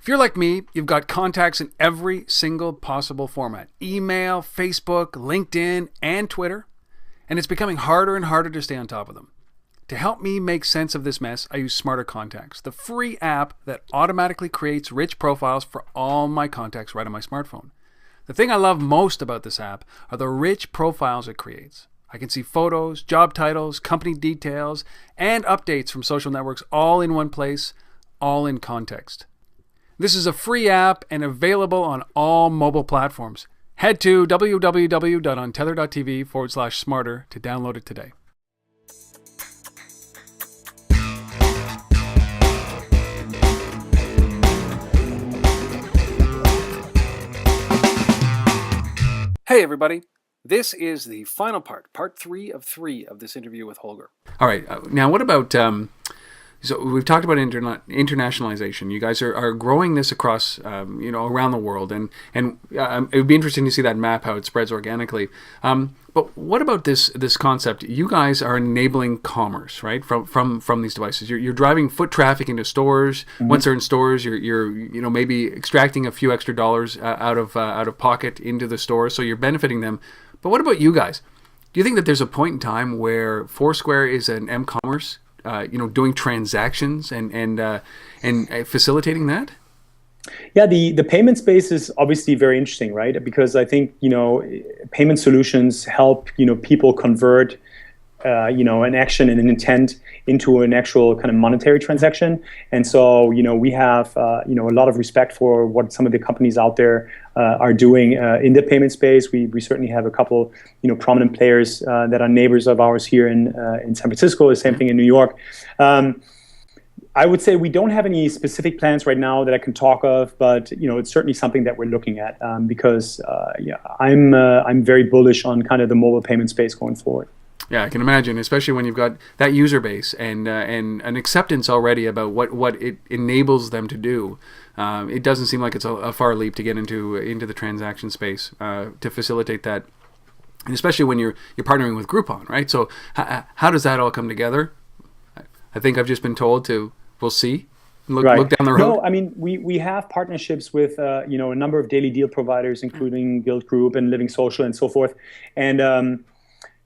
If you're like me, you've got contacts in every single possible format. Email, Facebook, LinkedIn, and Twitter. And it's becoming harder and harder to stay on top of them. To help me make sense of this mess, I use Smarter Contacts, the free app that automatically creates rich profiles for all my contacts right on my smartphone. The thing I love most about this app are the rich profiles it creates. I can see photos, job titles, company details, and updates from social networks all in one place, all in context. This is a free app and available on all mobile platforms. Head to www.untether.tv/smarter to download it today. Hey everybody, this is the final part 3 of 3 of this interview with Holger. All right, now what about, so we've talked about internationalization. You guys are growing this across, around the world, and it would be interesting to see that map, how it spreads organically. But what about this concept? You guys are enabling commerce, right? From these devices. You're driving foot traffic into stores. Mm-hmm. Once they're in stores, you're maybe extracting a few extra dollars out of pocket into the store, so you're benefiting them. But what about you guys? Do you think that there's a point in time where Foursquare is an m-commerce, doing transactions and facilitating that? Yeah, the payment space is obviously very interesting, right? Because I think, payment solutions help, people convert, an action and an intent into an actual kind of monetary transaction. And so, we have, a lot of respect for what some of the companies out there are doing in the payment space. We certainly have a couple, prominent players that are neighbors of ours here in San Francisco, the same thing in New York. I would say we don't have any specific plans right now that I can talk of, but it's certainly something that we're looking at because I'm very bullish on kind of the mobile payment space going forward. Yeah, I can imagine, especially when you've got that user base and an acceptance already about what it enables them to do. It doesn't seem like it's a far leap to get into the transaction space to facilitate that, and especially when you're partnering with Groupon, right? So how does that all come together? I think I've just been told to. We'll see. Look down the road. No, I mean, we have partnerships with, a number of daily deal providers, including Guild Group and Living Social and so forth. And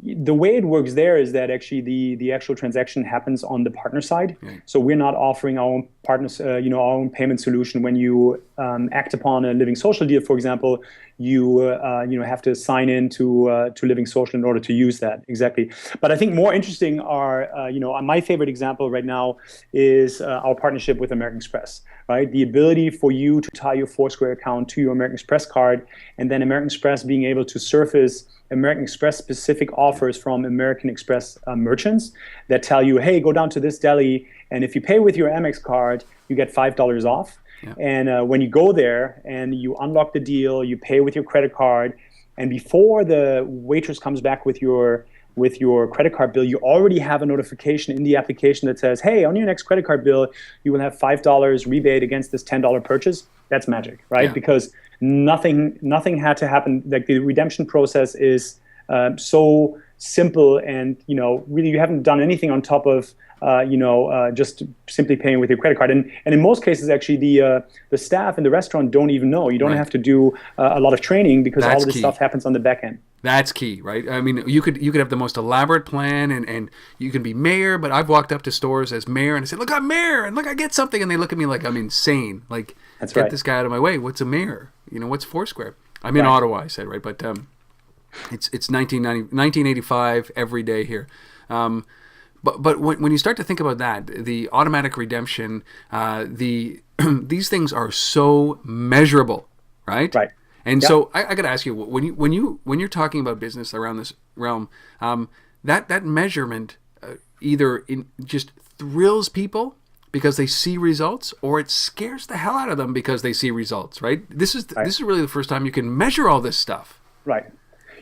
the way it works there is that actually the actual transaction happens on the partner side. Right. So we're not offering our own partners, our own payment solution. When you act upon a Living Social deal, for example, you have to sign in to Living Social in order to use that. Exactly. But I think more interesting are, my favorite example right now is our partnership with American Express, right? The ability for you to tie your Foursquare account to your American Express card, and then American Express being able to surface American Express specific offers from American Express merchants that tell you, hey, go down to this deli, and if you pay with your Amex card, you get $5 off. Yeah. And when you go there and you unlock the deal, you pay with your credit card, and before the waitress comes back with your credit card bill, you already have a notification in the application that says, hey, on your next credit card bill, you will have $5 rebate against this $10 purchase. That's magic, right? Yeah. Because nothing had to happen. Like, the redemption process is so simple, and really you haven't done anything on top of just simply paying with your credit card. And in most cases, actually, the staff in the restaurant don't even know. You don't have to do a lot of training because all of this stuff happens on the back end. That's key, right? I mean, you could have the most elaborate plan, and you can be mayor, but I've walked up to stores as mayor and I said, look, I'm mayor, and look, I get something, and they look at me like I'm insane. Like, get this guy out of my way. What's a mayor? What's Foursquare? I'm in Ottawa, I said, right? But it's 1985 every day here. But when you start to think about that, the automatic redemption, these things are so measurable, right? Right. And so I got to ask you, when you're talking about business around this realm, that measurement either just thrills people because they see results, or it scares the hell out of them because they see results, right? This is really the first time you can measure all this stuff. Right.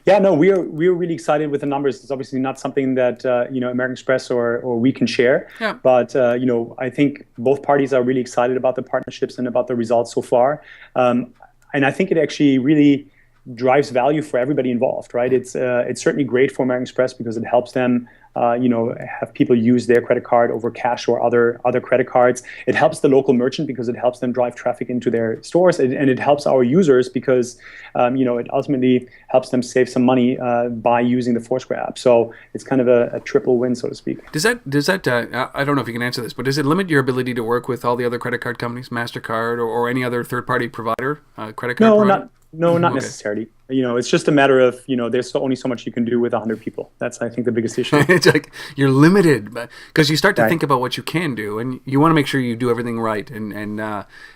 Yeah, no, we're really excited with the numbers. It's obviously not something that American Express or we can share. Yeah. But I think both parties are really excited about the partnerships and about the results so far. And I think it actually really drives value for everybody involved, right? It's certainly great for American Express because it helps them, have people use their credit card over cash or other credit cards. It helps the local merchant because it helps them drive traffic into their stores, and it helps our users because, it ultimately helps them save some money by using the Foursquare app. So it's kind of a triple win, so to speak. Does that I don't know if you can answer this, but does it limit your ability to work with all the other credit card companies, MasterCard or any other third-party provider, credit card provider? Not necessarily. It's just a matter of, there's only so much you can do with 100 people. That's, I think, the biggest issue. It's like you're limited, because you start to think about what you can do, and you want to make sure you do everything right, and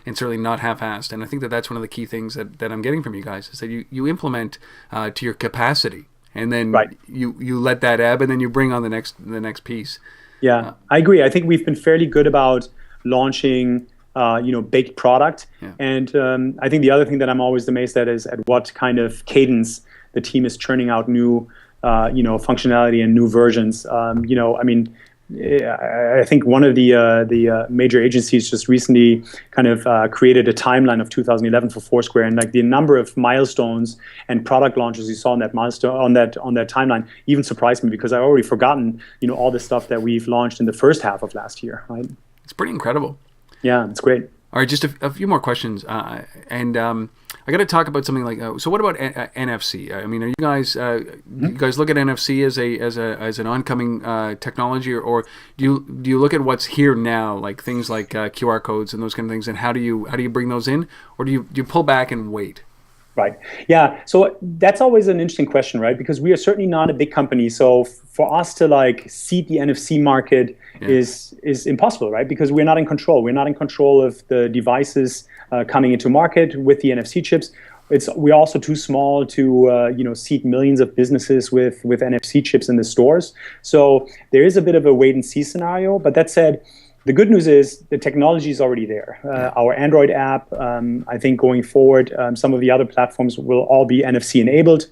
certainly not half-assed. And I think that's one of the key things that I'm getting from you guys is that you implement to your capacity, and then you let that ebb, and then you bring on the next piece. Yeah, I agree. I think we've been fairly good about launching baked product. Yeah. And I think the other thing that I'm always amazed at is at what kind of cadence the team is churning out new, functionality and new versions. I think one of the major agencies just recently kind of created a timeline of 2011 for Foursquare, and like the number of milestones and product launches you saw on that timeline even surprised me because I've already forgotten all the stuff that we've launched in the first half of last year. Right? It's pretty incredible. Yeah, it's great. All right, just a few more questions, and I got to talk about something like. So, what about NFC? I mean, are you guys you guys look at NFC as an oncoming technology, or do you look at what's here now, like things like QR codes and those kind of things, and how do you bring those in, or do you pull back and wait? Right. Yeah. So that's always an interesting question, right? Because we are certainly not a big company. So for us to seed the NFC market is impossible, right? Because we're not in control. We're not in control of the devices coming into market with the NFC chips. We're also too small to seed millions of businesses with NFC chips in the stores. So there is a bit of a wait and see scenario. But that said, the good news is the technology is already there. Our Android app, I think going forward, some of the other platforms will all be NFC enabled.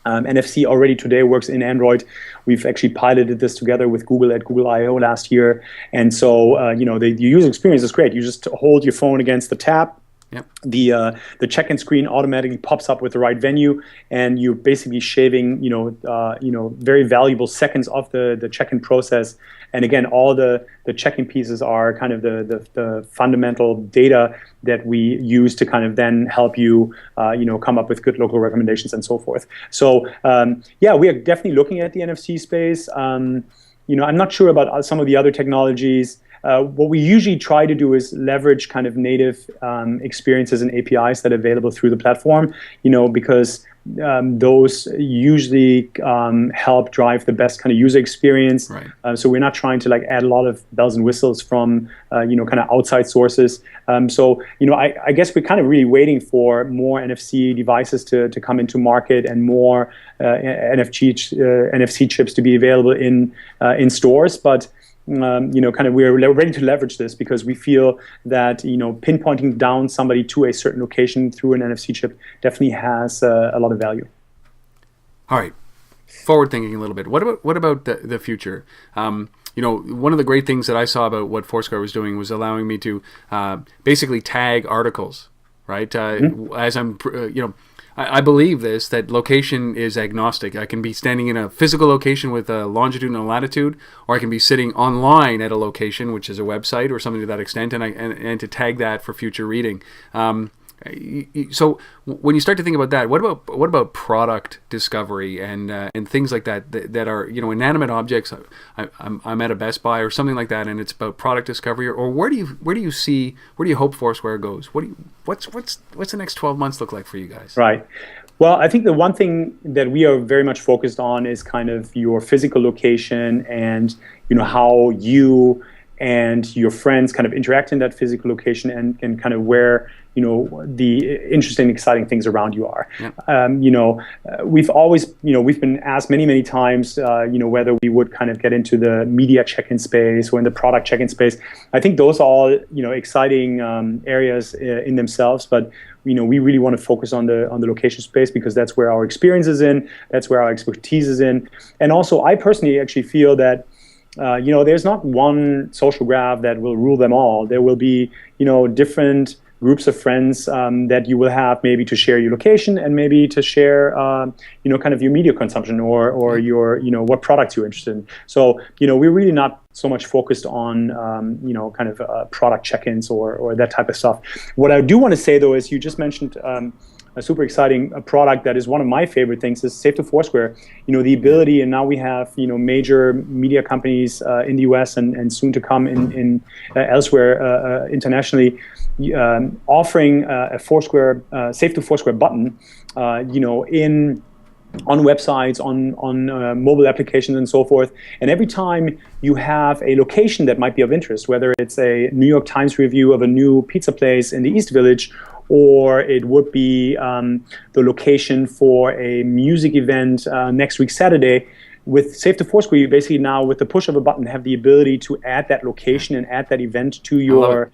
NFC already today works in Android. We've actually piloted this together with Google at Google I/O last year. And so, the user experience is great. You just hold your phone against the tap. Yep. The check-in screen automatically pops up with the right venue, and you're basically shaving very valuable seconds off the check-in process. And again, all the check-in pieces are kind of the fundamental data that we use to kind of then help you come up with good local recommendations and so forth. So we are definitely looking at the NFC space. I'm not sure about some of the other technologies. What we usually try to do is leverage kind of native experiences and APIs that are available through the platform, because those usually help drive the best kind of user experience. Right. So we're not trying to add a lot of bells and whistles from kind of outside sources. I guess we're kind of really waiting for more NFC devices to come into market and more NFC chips to be available in stores. But we're ready to leverage this because we feel that, pinpointing down somebody to a certain location through an NFC chip definitely has a lot of value. All right. Forward thinking a little bit. What about the future? One of the great things that I saw about what Foursquare was doing was allowing me to basically tag articles, right? As I'm, I believe that location is agnostic. I can be standing in a physical location with a longitude and a latitude, or I can be sitting online at a location, which is a website or something to that extent, and to tag that for future reading. So when you start to think about that, what about product discovery and things like that are inanimate objects? I'm at a Best Buy or something like that, and it's about product discovery. Or where do you hope Foursquare goes? What's the next 12 months look like for you guys? Right. Well, I think the one thing that we are very much focused on is kind of your physical location and how you and your friends kind of interact in that physical location and kind of where the interesting, exciting things around you are. Yeah. We've always, we've been asked many times, whether we would kind of get into the media check-in space or in the product check-in space. I think those are all, exciting areas in themselves, but we really want to focus on the location space because that's where our experience is in, that's where our expertise is in, and also I personally actually feel that there's not one social graph that will rule them all. There will be, different groups of friends that you will have maybe to share your location and maybe to share, kind of your media consumption or your, what products you're interested in. So, we're really not so much focused on, kind of product check-ins or that type of stuff. What I do want to say, though, is you just mentioned a super exciting product that is one of my favorite things is Safe to Foursquare. The ability, and now we have major media companies in the US and soon to come in elsewhere internationally, offering a Foursquare Safe to Foursquare button, on websites, on mobile applications and so forth. And every time you have a location that might be of interest, whether it's a New York Times review of a new pizza place in the East Village, or it would be the location for a music event next week Saturday, with Save to Foursquare, you basically now, with the push of a button, have the ability to add that location and add that event to your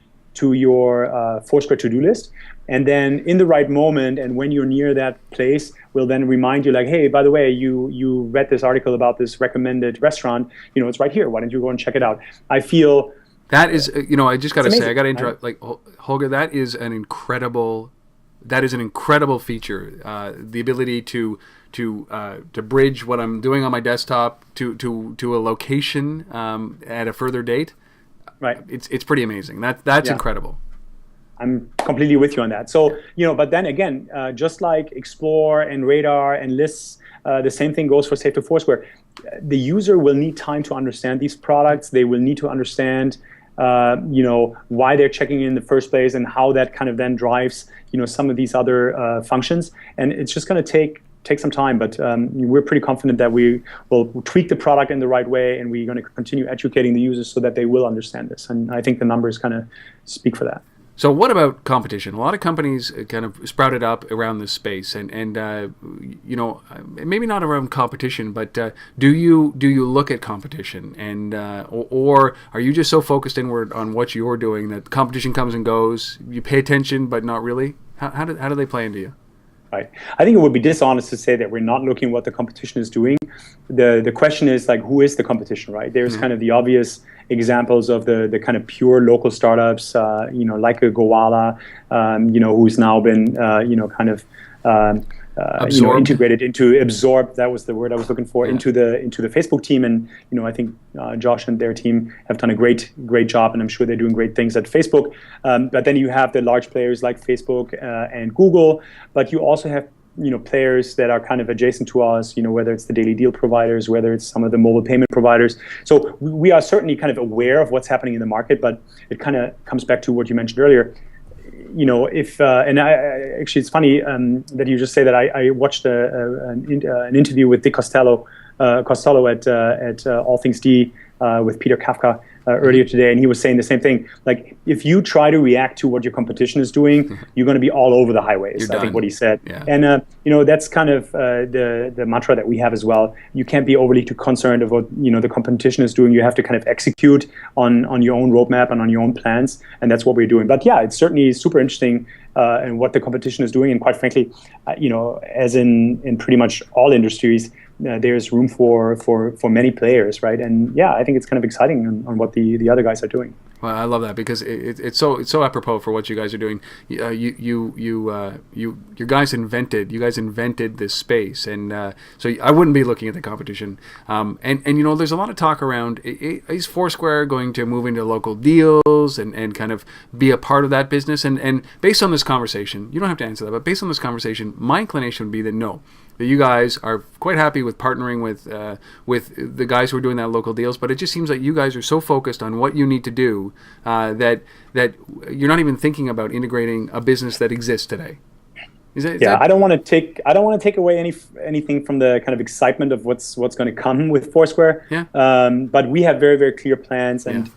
Foursquare to-do list. And then in the right moment, and when you're near that place, we'll then remind you, like, hey, by the way, you read this article about this recommended restaurant. It's right here. Why don't you go and check it out? I feel that is, I just got to say, I got to interrupt. Like, Holger, that is an incredible feature. The ability to bridge what I'm doing on my desktop to a location at a further date. Right. It's pretty amazing. That's incredible. I'm completely with you on that. So, but then again, just like Explore and Radar and Lists, the same thing goes for Safe to Foursquare. The user will need time to understand these products. They will need to understand, why they're checking in the first place and how that kind of then drives, some of these other functions. And it's just going to take some time, but we're pretty confident that we will tweak the product in the right way, and we're going to continue educating the users so that they will understand this. And I think the numbers kind of speak for that. So what about competition? A lot of companies kind of sprouted up around this space, and maybe not around competition, but do you look at competition, and or are you just so focused inward on what you're doing that competition comes and goes? You pay attention, but not really. How do they play into you? Right. I think it would be dishonest to say that we're not looking at what the competition is doing. The question is, like, who is the competition, right? There's kind of the obvious examples of the kind of pure local startups, like a Goala, who's now been, kind of, integrated into absorbed. That was the word I was looking for, into the Facebook team. And I think Josh and their team have done a great job, and I'm sure they're doing great things at Facebook. But then you have the large players like Facebook and Google, but you also have players that are kind of adjacent to us, whether it's the daily deal providers, whether it's some of the mobile payment providers. So we are certainly kind of aware of what's happening in the market, but it kind of comes back to what you mentioned earlier. Actually, it's funny that you just say that. I watched an interview with Dick Costello at All Things D with Peter Kafka earlier today, and he was saying the same thing. Like, if you try to react to what your competition is doing, you're going to be all over the highways. I think what he said, and that's kind of the mantra that we have as well. You can't be overly too concerned of what the competition is doing. You have to kind of execute on your own roadmap and on your own plans, and that's what we're doing. But yeah, it's certainly super interesting. And what the competition is doing, and quite frankly, as in pretty much all industries, there's room for many players, right? And yeah, I think it's kind of exciting on what the other guys are doing. Well, I love that because it's so apropos for what you guys are doing. You guys invented this space, and so I wouldn't be looking at the competition. And there's a lot of talk around, is Foursquare going to move into local deals and kind of be a part of that business? And based on this conversation, you don't have to answer that, but based on this conversation, my inclination would be that no. That you guys are quite happy with partnering with the guys who are doing that local deals, but it just seems like you guys are so focused on what you need to do that you're not even thinking about integrating a business that exists today. I don't want to take away anything from the kind of excitement of what's going to come with Foursquare. Yeah. But we have very, very clear plans, and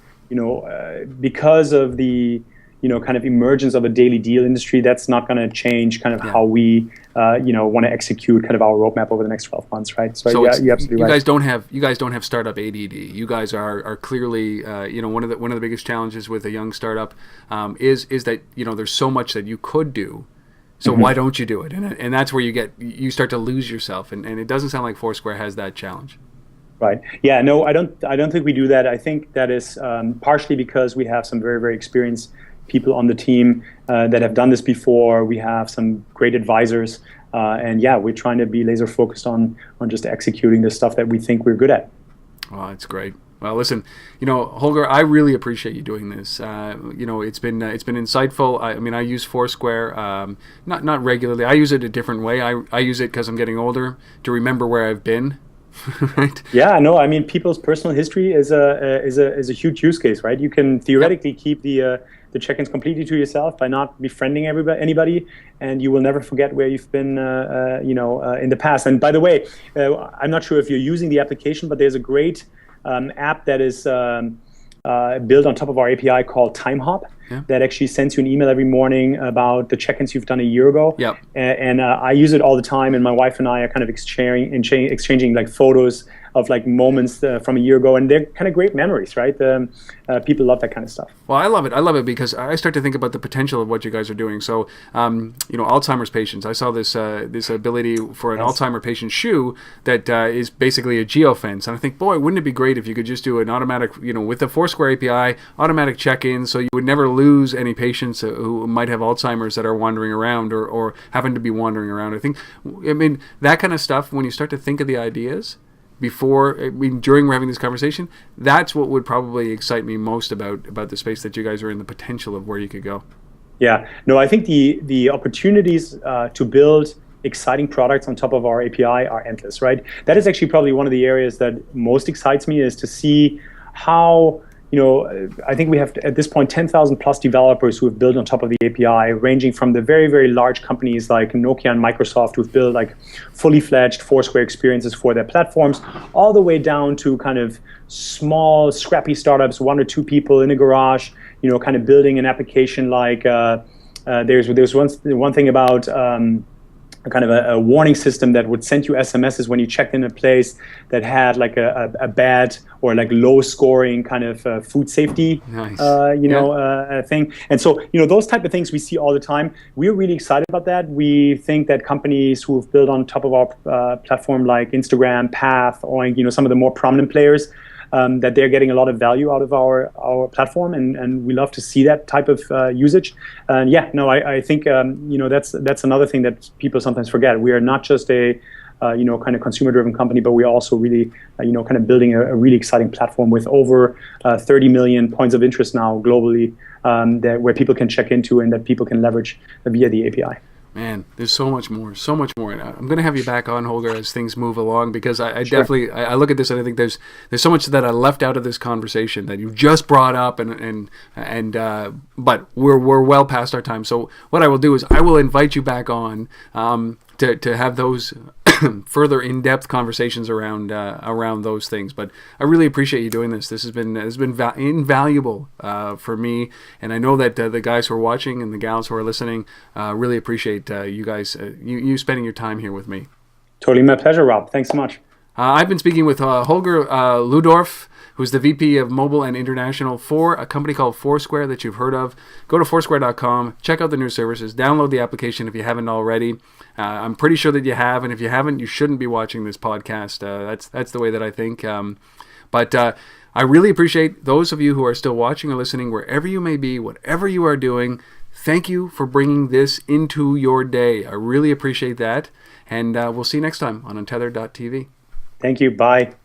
because of the kind of emergence of a daily deal industry, that's not going to change kind of how we, want to execute kind of our roadmap over the next 12 months, right? So you're absolutely right. You guys don't have startup ADD. You guys are clearly, one of the biggest challenges with a young startup is that there's so much that you could do. So why don't you do it? And that's where you start to lose yourself. And it doesn't sound like Foursquare has that challenge. Right. Yeah. No, I don't think we do that. I think that is partially because we have some very, very experienced people on the team that have done this before. We have some great advisors. And yeah, we're trying to be laser focused on just executing the stuff that we think we're good at. Well, that's great. Well, listen, Holger, I really appreciate you doing this. It's been insightful. I use Foursquare, not regularly. I use it a different way. I use it because I'm getting older to remember where I've been. Right? Yeah, no, I mean, people's personal history is a huge use case, right? You can theoretically keep the check-ins completely to yourself by not befriending anybody, and you will never forget where you've been, in the past. And by the way, I'm not sure if you're using the application, but there's a great app that is built on top of our API called TimeHop. Yeah. That actually sends you an email every morning about the check-ins you've done a year ago. Yep. And I use it all the time, and my wife and I are kind of exchanging like photos of like moments from a year ago, and they're kind of great memories, right? People love that kind of stuff. Well, I love it because I start to think about the potential of what you guys are doing. So, Alzheimer's patients. I saw this ability for an Alzheimer patient shoe that is basically a geofence, and I think, boy, wouldn't it be great if you could just do an automatic, with the Foursquare API, automatic check-in, so you would never lose any patients who might have Alzheimer's that are wandering around or happen to be wandering around. That kind of stuff. When you start to think of the ideas. During we're having this conversation, that's what would probably excite me most about the space that you guys are in, the potential of where you could go. Yeah, no, I think the opportunities to build exciting products on top of our API are endless, right? That is actually probably one of the areas that most excites me, is to see how, I think we have at this point 10,000 plus developers who have built on top of the API, ranging from the very, very large companies like Nokia and Microsoft, who've built like fully fledged Foursquare experiences for their platforms, all the way down to kind of small, scrappy startups, 1 or 2 people in a garage, kind of building an application like there's one thing about kind of a warning system that would send you SMSs when you checked in a place that had like a bad or like low scoring kind of food safety, nice. Thing. And so, those type of things we see all the time. We're really excited about that. We think that companies who have built on top of our platform like Instagram, Path, or, some of the more prominent players, that they're getting a lot of value out of our platform, and we love to see that type of usage. And I think that's another thing that people sometimes forget. We are not just a kind of consumer-driven company, but we're also really kind of building a really exciting platform with over 30 million points of interest now globally, where people can check into and that people can leverage via the API. Man, there's so much more. And I'm going to have you back on, Holger, as things move along, because I definitely look at this and I think there's so much that I left out of this conversation that you just brought up, but we're well past our time. So what I will do is I will invite you back on to have those further in-depth conversations around those things. But I really appreciate you doing this. This has been invaluable for me, and I know that the guys who are watching and the gals who are listening really appreciate you guys you spending your time here with me. Totally my pleasure, Rob. Thanks so much. I've been speaking with Holger Luedorf, who's the VP of Mobile and International for a company called Foursquare that you've heard of. Go to Foursquare.com, check out the new services, download the application if you haven't already. I'm pretty sure that you have, and if you haven't, you shouldn't be watching this podcast. That's the way that I think. But I really appreciate those of you who are still watching or listening, wherever you may be, whatever you are doing. Thank you for bringing this into your day. I really appreciate that. And we'll see you next time on Untethered.tv. Thank you. Bye.